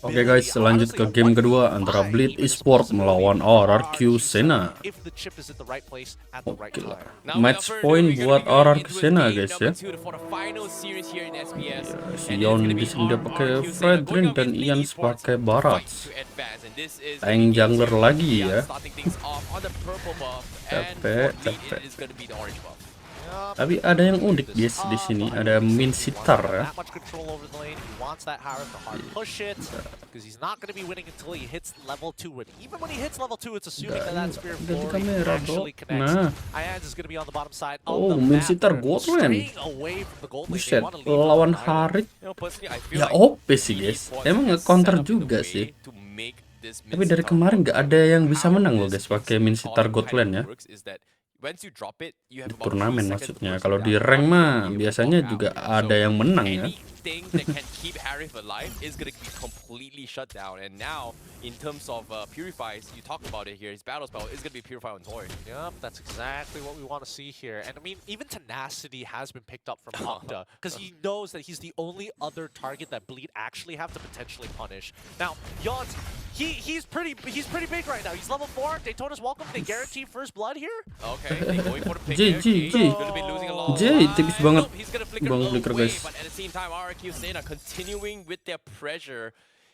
Oke guys, lanjut ke game kedua antara Bleed Esports melawan RRQ Sena. Oke lah. Match point buat RRQ Sena guys ya. Sion di sini dia pakai Fredrin dan Ian pakai Barats. Tank jungler lagi ya. Capek. Tapi ada yang unik guys di sini, ada Minshittar ya. Dari kamera bro. Nah. Oh, Minshittar Goldlane. Buset, lawan Harit. Ya OP sih guys. Emang nge-counter juga sih. Tapi dari kemarin nggak ada yang bisa menang loh guys pakai Minshittar Goldlane ya. Di turnamen maksudnya. Kalau di rank mah biasanya juga ada yang menang ya. That can keep Harith alive is going to be completely shut down. And now, in terms of purifies, you talked about it here, his battle spell is going to be purified on Tori. Yep, that's exactly what we want to see here. And I mean, even tenacity has been picked up from Octa, because he knows that he's the only other target that Bleed actually have to potentially punish. Now, Yons, he's pretty big right now. He's level 4. Daytona's welcome. They guarantee first blood here. Okay, they going for the pick. He's going to be losing a lot. Tipis banget. He's going to flicker Bang real flicker quick, guys. but at the same time, RRQ Sena continuing with their pressure.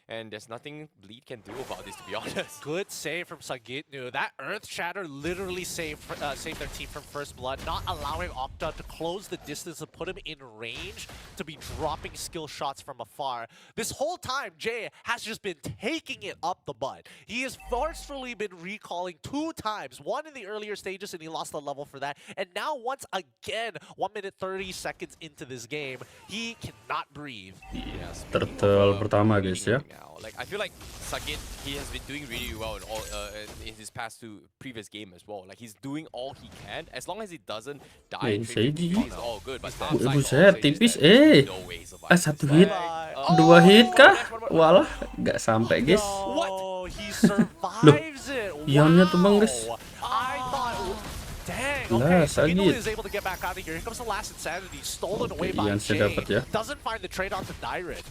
And there's nothing Bleed can do about this, to be honest. Good save from Sagitnu. That Earth Shatter literally saved their team from first blood, not allowing Octa to close the distance and put him in range to be dropping skill shots from afar. This whole time, Jay has just been taking it up the butt. He has forcefully been recalling 2 times, one in the earlier stages and he lost the level for that. And now once again, 1 minute 30 seconds into this game, he cannot breathe. Yes, turtle pertama guys ya. Like I feel like Sagit, he has been doing really well in his past 2 previous game as well. Like he's doing all he can as long as he doesn't die. He's all good. But buset, tipis satu hit, 2 hit kah? Walah, nggak sampai guys. Oh, he survives it. Ionnya tuh bang guys. I thought, dang. Nah, Okay, Ino Sagit. is able to get back out of here. Here comes the last insanity, stolen away Oke, by Ian Jay. dapat ya. Doesn't find the trade on to Dyren.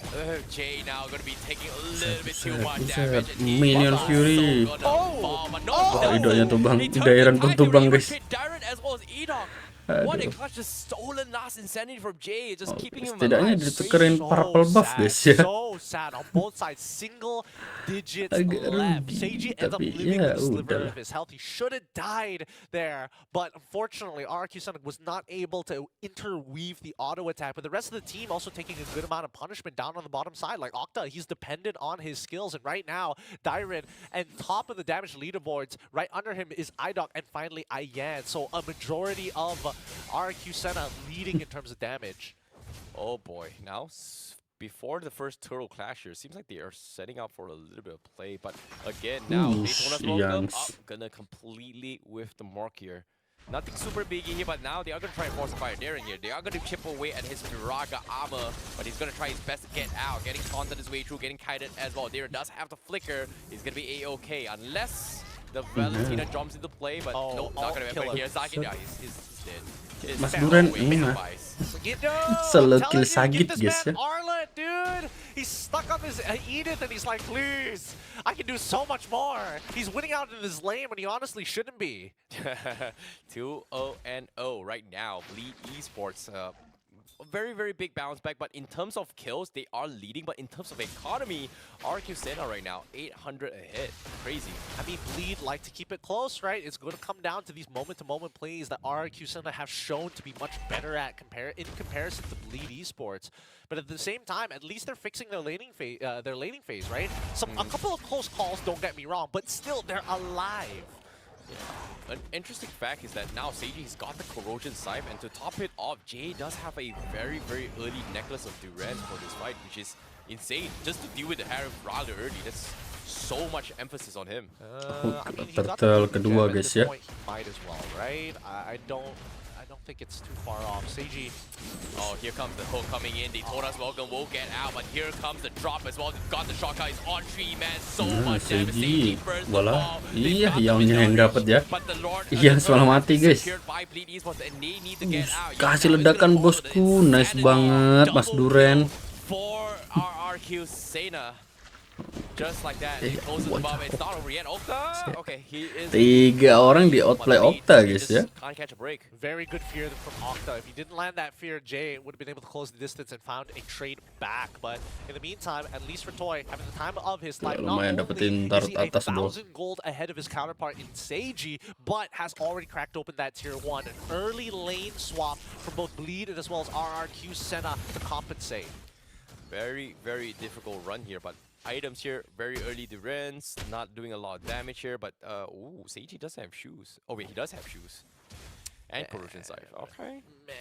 Jay now going to be taking a little bit too much Buset, damage. Minion Fury. Idolnya tuh bang, He turned Dyren his pun eye tuh to bang really guys. treat Dyren as well as Edok. What a clutch, just stolen last insanity from Jay, just keeping him Setidaknya alive. ditukerin purple buff guys ya. So sad on both sides. Single digits Agak left. rugi, Seiji ends up tapi living ya with a sliver udah. of his health. He should have died there, but unfortunately, RRQ Sonic was not able to interweave the auto attack. But the rest of the team also taking a good amount of punishment down on the bottom side. Like Octa, he's dependent on his skills, and right now, Dyren and top of the damage leaderboards. Right under him is IDOC and finally Ayan. So a majority of RRQ Sena leading in terms of damage. Oh boy, now before the first turtle clash here, seems like they are setting up for a little bit of play, but again now Daytona's welcome up, gonna completely whiff the mark here. Nothing super biggie here, but now they are gonna try and force a fire Dyren here. They are gonna chip away at his Viraga armor, but he's gonna try his best to get out, getting taunted his way through, getting kited as well. Dyren does have the flicker, he's gonna be A-okay unless the Valentina jumps into play, but no, not gonna be here. Sagit, yeah, he's dead. Mas Duren solo kill Sagit guys ya. Arlet, dude, he's stuck on this Edith and he's like, please, I can do so much more. He's winning out in his lane when he honestly shouldn't be. 2-0-0 right now. Bleed Esports. Very, very big bounce back, but in terms of kills, they are leading, but in terms of economy, RQ Sena right now, 800 a hit. Crazy. I mean, Bleed like to keep it close, right? It's going to come down to these moment-to-moment plays that RQ Sena have shown to be much better at in comparison to Bleed Esports. But at the same time, at least they're fixing their laning phase, right? A couple of close calls, don't get me wrong, but still, they're alive. Yeah. An interesting fact is that now Seiji has got the Corrosion Scythe, and to top it off, Jay does have a very, very early necklace of Dyren for this fight, which is insane. Just to deal with the Harith rather early, that's so much emphasis on him. I mean, Turtle kedua guys ya. Might as well, right? I don't think it's too far off. Seiji. Oh, here comes the hook coming in. Daytona's welcome will get out, but here comes the drop as well. Got the shotgun, he's on tree, man. So much damage. Seiji first of all. Iya, Ionnya yang dapat ya. Iya, semalam mati guys. Kasih ledakan bosku, nice banget Mas Duren. For RRQ Sena. Just like that, he closes the bomb. It's not over yet. Okta, okay, he is. 3 orang di outplay Okta guys ya. Can't catch a break. Very good fear from Okta. If he didn't land that fear, Jay would have been able to close the distance and found a trade back. But in the meantime, at least for Toy, having the time of his life, not only is he 1,000 gold ahead of his counterpart in Seiji, but has already cracked open that tier 1. An early lane swap from both Bleed and as well as RRQ Sena to compensate. Very, very difficult run here, but items here, very early Dyrens, not doing a lot of damage here, but ooh, Seiji does have shoes. Oh wait, he does have shoes. And corrosion scythe. Okay. Man,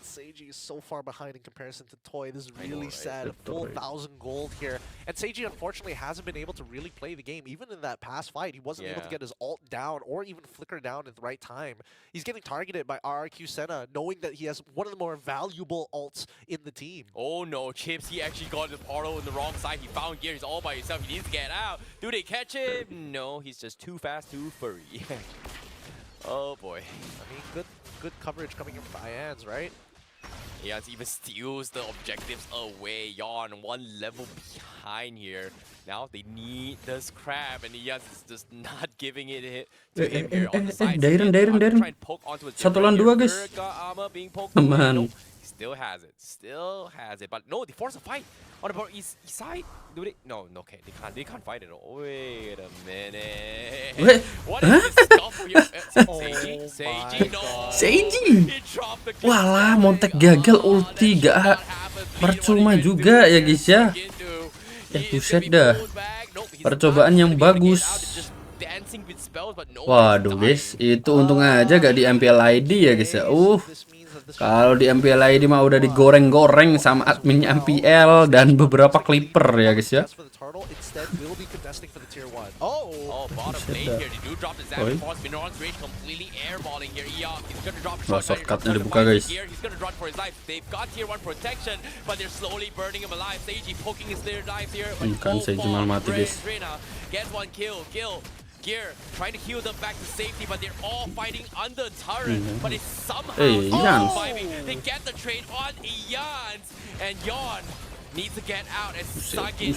Seiji is so far behind in comparison to Toy. This is really sad. A full 1,000 gold here. And Seiji unfortunately hasn't been able to really play the game. Even in that past fight, he wasn't able to get his ult down or even flicker down at the right time. He's getting targeted by RRQ Sena, knowing that he has one of the more valuable ults in the team. Oh no, Chips, he actually got the portal on the wrong side. He found gear, he's all by himself. He needs to get out. Do they catch him? No, he's just too fast, too furry. Oh boy. I mean, good coverage coming in from IANS, right? Yes, even steals the objectives away. Yawn one level behind here. Now they need this crab, and Yas is just not giving it to him here on the side. Dyren. Satu lawan 2 guys. Aman. He still has it. But no, they force a fight on the east side. Do they? No, okay, they can't fight at all. Wait a minute. Wait, what is this stuff for you? Seiji, no. Seiji. Walah, Montek gagal ulti, gak percuma juga ya guys ya. Buset dah. Percobaan yang bagus. Waduh guys, itu untung aja gak di MPL ID ya guys ya. Kalau di MPL ID mah udah digoreng-goreng sama adminnya MPL dan beberapa clipper ya guys ya. Wah, shortcutnya dibuka guys. Kan Seiji malah mati guys. Gear trying to heal them back to safety, but they're all fighting under turret. But it's somehow surviving. They get the trade on Ians, and Yawn needs to get out. And Sagit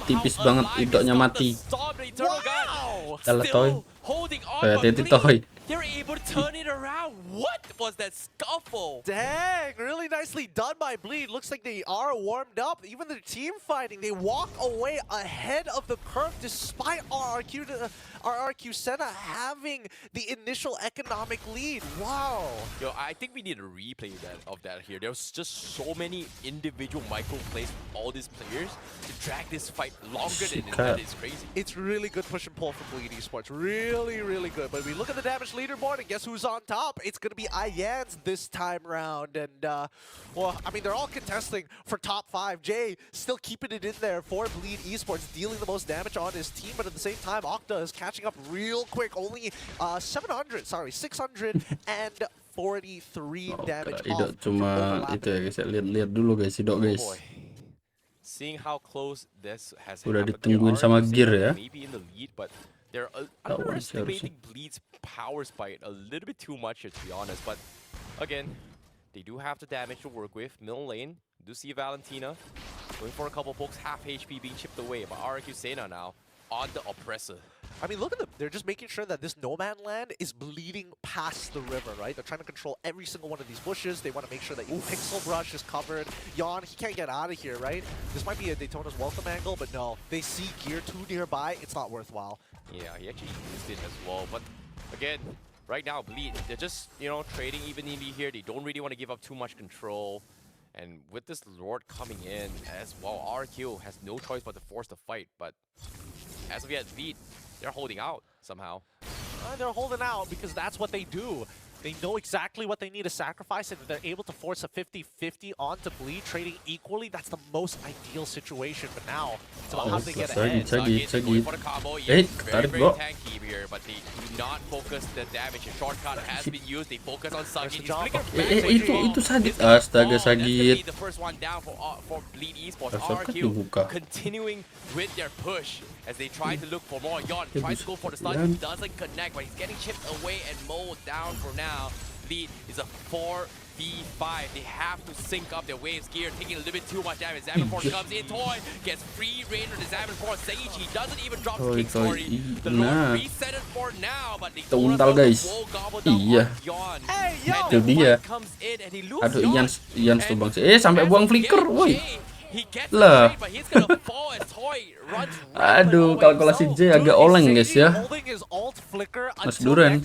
tipis banget, idoknya mati. Wow! Still holding on. They're able to turn it around. What was that scuffle? Dang, really nicely done by Bleed. Looks like they are warmed up. Even the team fighting, they walk away ahead of the curve despite RRQ Sena having the initial economic lead. Wow. Yo, I think we need a replay of that here. There's just so many individual micro plays from all these players to drag this fight longer than that is crazy. It's really good push and pull from Bleed Esports. Really, really good. But we look at the damage leaderboard, and guess who's on top? It's going to be IANS this time round. And, well, I mean, they're all contesting for top 5. Jay still keeping it in there for Bleed Esports, dealing the most damage on his team. But at the same time, Okta is catching up real quick. Only 643 damage off. Cuma itu ya guys, lihat dulu guys, idok guys. Seeing how close this has udah ditungguin sama gear ya. Maybe in the lead, but they're underestimating Bleed's power spike a little bit too much here, to be honest. But again, they do have the damage to work with. Middle lane, do see Valentina going for a couple pokes, half HP being chipped away by RRQ Sena now on the oppressor. I mean, look at them. They're just making sure that this no-man land is bleeding past the river, right? They're trying to control every single one of these bushes. They want to make sure that Pixel Brush is covered. Yawn, he can't get out of here, right? This might be a Daytona's welcome angle, but no. They see gear too nearby. It's not worthwhile. Yeah, he actually used it as well. But again, right now, Bleed, they're just, you know, trading evenly here. They don't really want to give up too much control. And with this Lord coming in as well, RQ has no choice but to force the fight. But as of yet, Bleed, they're holding out somehow. They're holding out because that's what they do. They know exactly what they need to sacrifice, and if they're able to force a 50-50 onto Bleed, trading equally, that's the most ideal situation. But now, it's about how they get ahead. Very tanky here, but they do not focus the damage. A shortcut has been used. They focus on Sagit. Itu Sagit. Astaga, Sagit. The first one down for Bleed Esports. RQ continuing with their push as they try to look for more. Yawn tries to go for the stun. He doesn't connect, but he's getting chipped away and mowed down for now. Bleed is a 4 V5. They have to sync up their waves. Gear taking a little bit too much damage. Force comes in. Toy gets free reign on the Force. Seiji doesn't even drop the King Story. The Lord reset it for now, but the Untal guys. Iya. Itu dia. Aduh, Ian tuh bang. Sampai buang flicker, woi. Lah. Aduh, kalkulasi J agak oleng guys ya. Mas Dyren.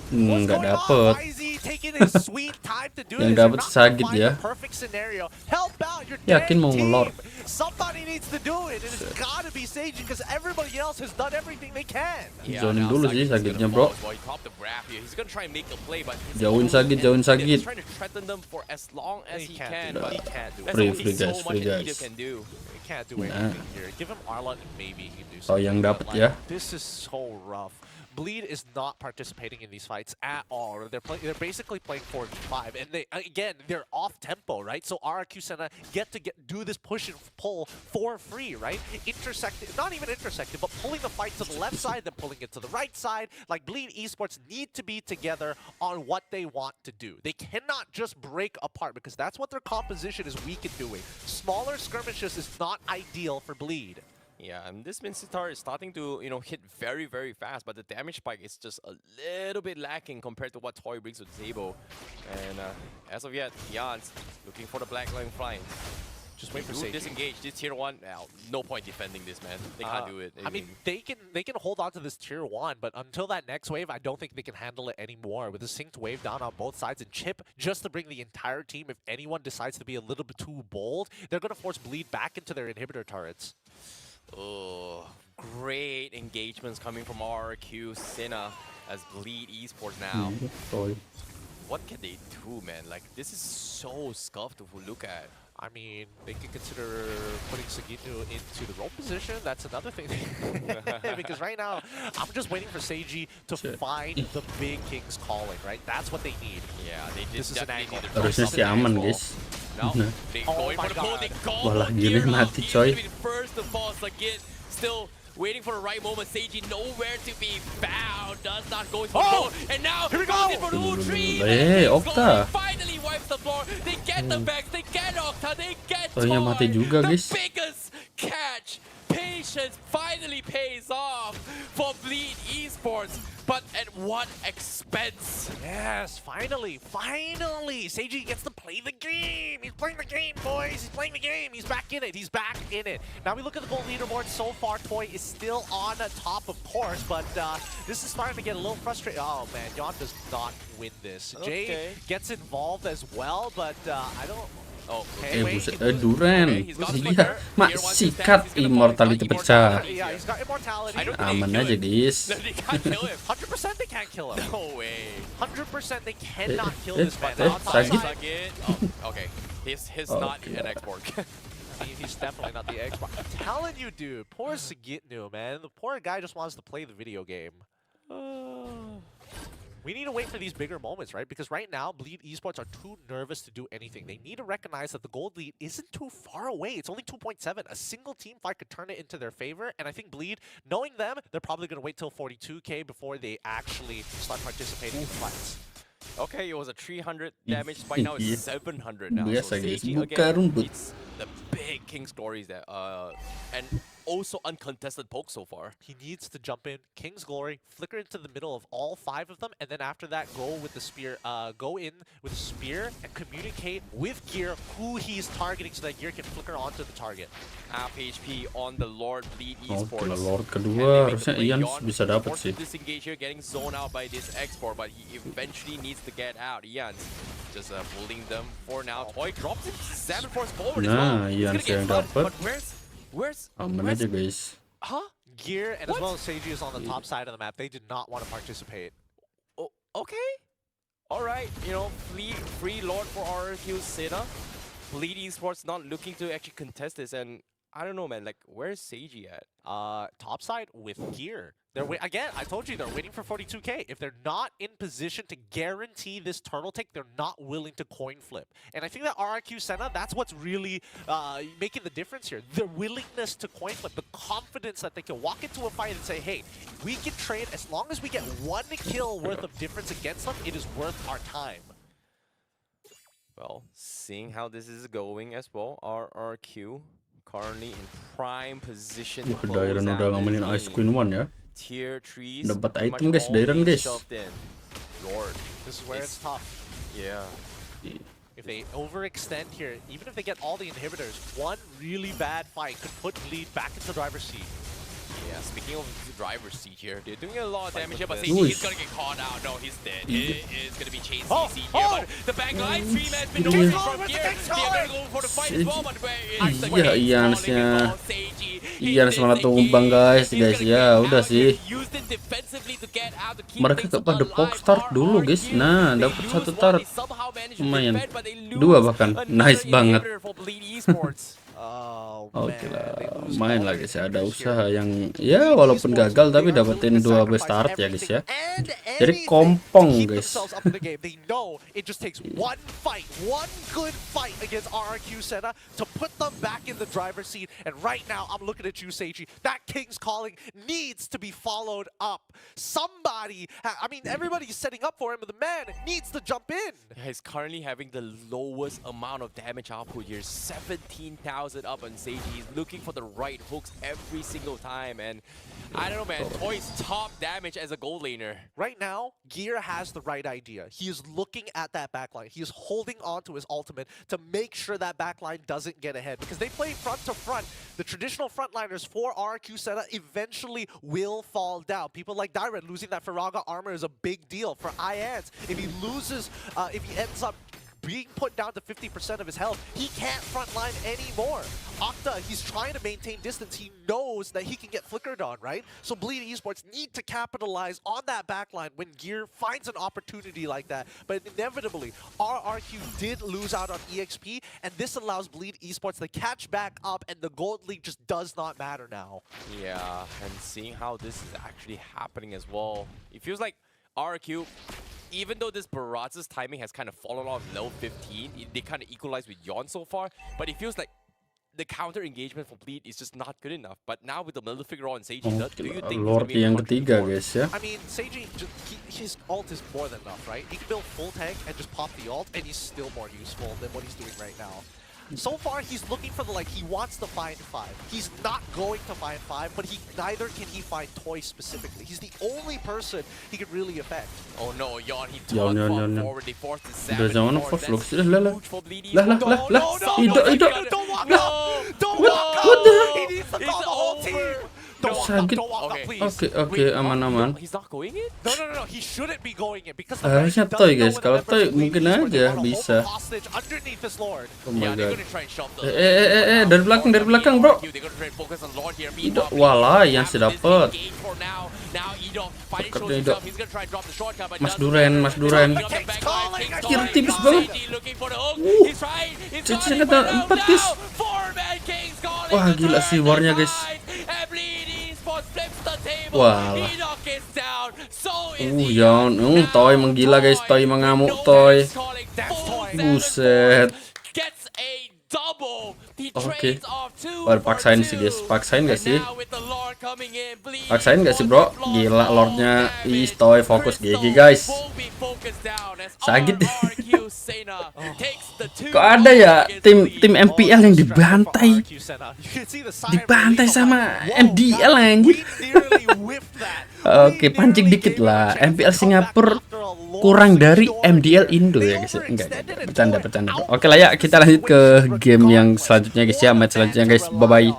Nggak dapet. Yang dapet Sagit ya. Yakin mau ngelor. Zonin dulu sih Sagitnya bro. Jauhin Sagit, jauhin Sagit. Free guys. Oh yang dapet ya. Bleed is not participating in these fights at all. They're basically playing 4v5, and they're off tempo, right? So RRQ Sena do this push and pull for free, right? Not even intersected, but pulling the fight to the left side, then pulling it to the right side. Like Bleed Esports need to be together on what they want to do. They cannot just break apart because that's what their composition is weak in doing. Smaller skirmishes is not ideal for Bleed. Yeah, and this Minshittar is starting to, hit very, very fast, but the damage spike is just a little bit lacking compared to what Toy brings to the table. And as of yet, Jan's looking for the black line flying. Just wait for Seiji. Disengage this tier 1. No point defending this, man. They can't do it. I mean, they can hold on to this tier 1, but until that next wave, I don't think they can handle it anymore. With a synced wave down on both sides and Chip just to bring the entire team, if anyone decides to be a little bit too bold, they're going to force Bleed back into their inhibitor turrets. Oh, great engagements coming from RRQ Sena as Bleed Esports now. What can they do, man? Like, this is so scuffed to look at. I mean, they can consider putting Sagito into the role position. That's another thing. Because right now, I'm just waiting for Seiji to find the big kings calling, right? That's what they need. Yeah, they this is an angle. Harusnya sih aman, guys. Walah gini mati coy. Still waiting for the right moment. Seiji nowhere to be found. Does not go into the and now here we go for the blue tree. Octa finally wipes the floor. They get the bags. They get Octa. They get mati juga, guys. The biggest catch. Patience finally pays off for Bleed Esports, but at what expense? Yes, finally, Seiji gets to play the game. He's playing the game, boys. He's playing the game. He's back in it. Now we look at the gold leaderboard. So far, Toy is still on top, of course, but this is starting to get a little frustrating. Oh man, Yon does not win this. Jay gets involved as well, but I don't. Buset, Dyren. Iya, mak sikat immortality pecah. Aman aja, guys. 100% they can't kill him. No way. 100% they cannot kill this man. Sagit. Okay, he's not an Xborg. He's definitely not the Xborg. I'm telling you, dude. Poor Sagitnu, man. The poor guy just wants to play the video game. We need to wait for these bigger moments, right? Because right now, Bleed Esports are too nervous to do anything. They need to recognize that the gold lead isn't too far away. It's only 2.7. A single team fight could turn it into their favor. And I think Bleed, knowing them, they're probably going to wait till 42k before they actually start participating in fights. Okay, it was a 300 damage spike, now it's 700 now. Yes, so Seiji, again, it's the big king stories that, and also uncontested poke so far. He needs to jump in, King's Glory, flicker into the middle of all 5 of them, and then after that, go with the spear, and communicate with Gear who he's targeting so that Gear can flicker onto the target. Half HP on the Lord Bleed Esports. Lord kedua harusnya Ian bisa dapat sih. Disengage here, getting zoned out by this Xborg, but he eventually needs to get out. Ian's just bullying them for now. Toy drops it, 7 force forward as well. Ian yang dapat. But where's aman aja, guys. Gear and as well as Seiji is on the top side of the map. They did not want to participate. Oh, okay. Alright, free Lord for RRQ Sena. Bleed Esports not looking to actually contest this, and I don't know, man, like, where's Seiji at? Top side with Gear. Again, I told you, they're waiting for 42k. If they're not in position to guarantee this turtle take, they're not willing to coin flip. And I think that RRQ Sena, that's what's really making the difference here. Their willingness to coin flip, the confidence that they can walk into a fight and say, hey, we can trade as long as we get 1 kill worth of difference against them, it is worth our time. Well, seeing how this is going as well, RRQ currently in prime position. Dyren udah ngamainin Ice Queen 1 ya. Tier 3 Dapat item guys, Dyren guys. Lord, This is where it's tough. yeah. If they overextend here, even if they get all the inhibitors, one really bad fight could put Bleed back into driver's seat. Yeah, speaking of the driver's seat here, they're doing a lot of damage here, but this. CG is gonna get caught out. No, he's dead. It is gonna be chasing CG here, but the back line stream has been noticed from here. They're gonna go for the fight as well, but Iya, Ians malah tumbang guys ya, udah sih. Mereka kepada box start dulu guys. Nah, dapat 1 turret. Lumayan. 2 bahkan. Nice banget. Oke lah, main lah guys ya. Ada usaha yang ya walaupun gagal tapi dapetin 2 best start ya guys ya. Jadi kompong guys. They know it just takes one good fight against RRQ Sena to put them back in the driver's seat. And right now, I'm looking at you, Seiji. That King's Calling needs to be followed up. Somebody, I mean, everybody's setting up for him, but the man needs to jump in. Yeah, he's currently having the lowest amount of damage output here, 17,000 up on Seiji. He's looking for the right hooks every single time, and I don't know, man. Toy's top damage as a gold laner. Right now, Gear has the right idea. He is looking at that backline. He is holding on to his ultimate to make sure that backline doesn't get ahead, because they play front to front. The traditional frontliners for RQ Sena eventually will fall down. People like Dyren losing that Firaga armor is a big deal. For IANS, if he loses, if he ends up being put down to 50% of his health, he can't frontline anymore. Octa, he's trying to maintain distance. He knows that he can get flickered on, right? So Bleed Esports need to capitalize on that backline when Gear finds an opportunity like that. But inevitably, RRQ did lose out on EXP, and this allows Bleed Esports to catch back up, and the Gold League just does not matter now. Yeah, and seeing how this is actually happening as well, it feels like RRQ, even though this Baratz's timing has kind of fallen off level 15, they kind of equalized with Yon so far, but it feels like the counter engagement for Bleed is just not good enough. But now with the middle figure on Seiji, do you think Lord yang ketiga guys ya? I mean, Seiji, his ult is more than enough, right? He can build full tank and just pop the ult, and he's still more useful than what he's doing right now. So far, he's looking for the, he wants to find 5. He's not going to find 5, but neither can he find Toy specifically. He's the only person he can really affect. Oh no, Yon, he took forward, they forced the Udah zaman for Flux. Don't walk up! Don't walk up! He needs to call the whole team! Don't walk up, please. Oke, aman. He's not going in? No. He shouldn't be going in because Harusnya Toy guys. Kalau Toy mungkin aja bisa. Oh my god. Dari belakang bro. Walah, yang sedapet. Mas Duren. Kira tipis banget. Cici kata 4 guys. Wah gila sih warnya guys. Walah. Toy menggila guys, Toy mengamuk Toy. Buset. Oke. Baru paksain sih guys, paksain gak sih? Paksain gak sih bro? Gila Lordnya. Ih, Toy fokus GG guys. Sakit. Kok ada ya tim MPL yang dibantai sama MDL anjir. Oke, pancing dikit lah. MPL Singapura kurang dari MDL Indo ya guys. Enggak, bercanda. Oke lah ya, kita lanjut ke game yang selanjutnya guys ya, match selanjutnya guys. Bye bye.